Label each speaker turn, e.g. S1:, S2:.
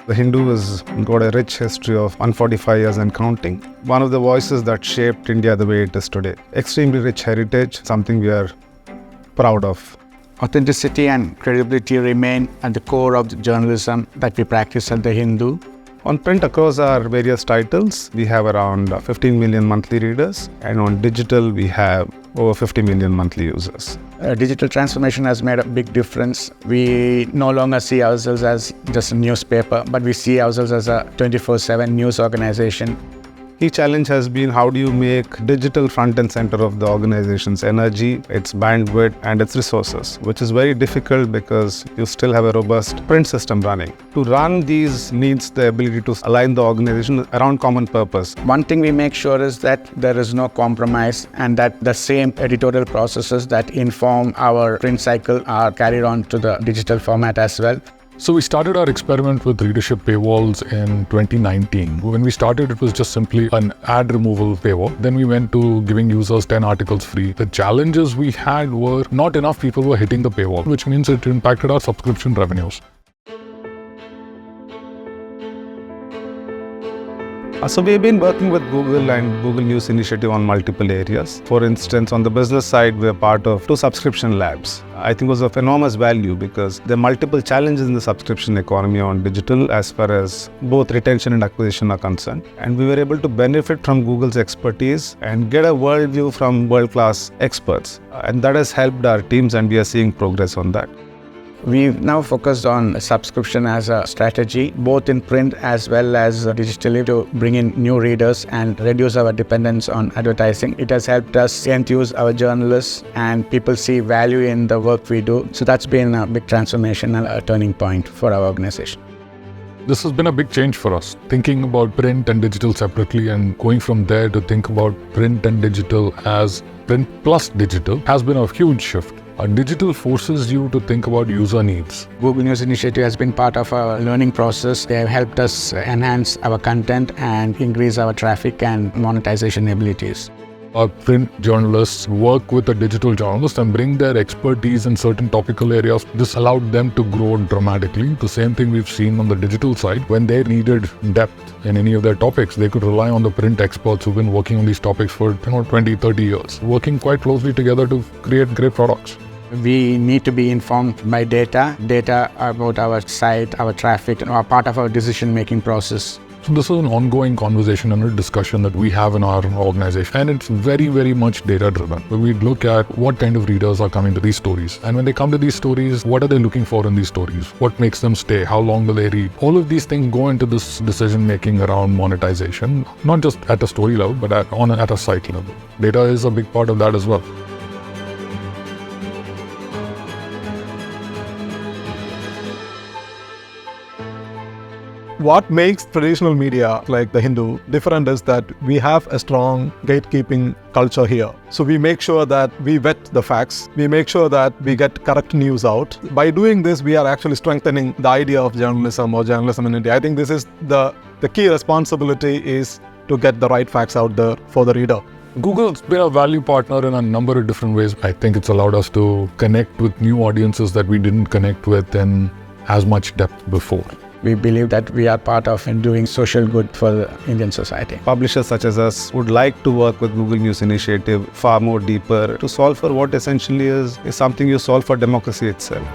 S1: The Hindu has got a rich history of 145 years and counting. One of the voices that shaped India the way it is today. Extremely rich heritage, something we are proud of.
S2: Authenticity and credibility remain at the core of the journalism that we practice at the Hindu.
S1: On print, across our various titles, we have around 15 million monthly readers, and on digital, we have over 50 million monthly users.
S2: Digital transformation has made a big difference. We no longer see ourselves as just a newspaper, but we see ourselves as a 24/7 news organization.
S1: Key challenge has been how do you make digital front and center of the organization's energy, its bandwidth and its resources, which is very difficult because you still have a robust print system running. To run these needs the ability to align the organization around common purpose.
S2: One thing we make sure is that there is no compromise and that the same editorial processes that inform our print cycle are carried on to the digital format as well.
S3: So we started our experiment with readership paywalls in 2019. When we started, it was just simply an ad removal paywall. Then we went to giving users 10 articles free. The challenges we had were not enough people were hitting the paywall, which means it impacted our subscription revenues.
S1: So we've been working with Google and Google News Initiative on multiple areas. For instance, on the business side, we're part of 2 subscription labs. I think it was of enormous value because there are multiple challenges in the subscription economy on digital as far as both retention and acquisition are concerned. And we were able to benefit from Google's expertise and get a worldview from world-class experts. And that has helped our teams and we are seeing progress on that.
S2: We've now focused on subscription as a strategy, both in print as well as digitally, to bring in new readers and reduce our dependence on advertising. It has helped us enthuse our journalists and people see value in the work we do. So that's been a big transformation and a turning point for our organization.
S3: This has been a big change for us, thinking about print and digital separately and going from there to think about print and digital as print plus digital has been a huge shift. Digital forces you to think about user needs.
S2: Google News Initiative has been part of our learning process. They have helped us enhance our content and increase our traffic and monetization abilities.
S3: Our print journalists work with a digital journalist and bring their expertise in certain topical areas. This allowed them to grow dramatically. The same thing we've seen on the digital side. When they needed depth in any of their topics, they could rely on the print experts who've been working on these topics for 20, 30 years, working quite closely together to create great products.
S2: We need to be informed by data about our site, our traffic, are part of our decision-making process.
S3: So this is an ongoing conversation and a discussion that we have in our organization. And it's very, very much data-driven. We look at what kind of readers are coming to these stories. And when they come to these stories, what are they looking for in these stories? What makes them stay? How long will they read? All of these things go into this decision-making around monetization, not just at a story level, but at a site level. Data is a big part of that as well.
S4: What makes traditional media like the Hindu different is that we have a strong gatekeeping culture here. So we make sure that we vet the facts. We make sure that we get correct news out. By doing this, we are actually strengthening the idea of journalism or journalism in India. I think this is the key responsibility is to get the right facts out there for the reader.
S3: Google's been a value partner in a number of different ways. I think it's allowed us to connect with new audiences that we didn't connect with in as much depth before.
S2: We believe that we are part of doing social good for the Indian society.
S1: Publishers such as us would like to work with Google News Initiative far more deeper to solve for what essentially is something you solve for democracy itself.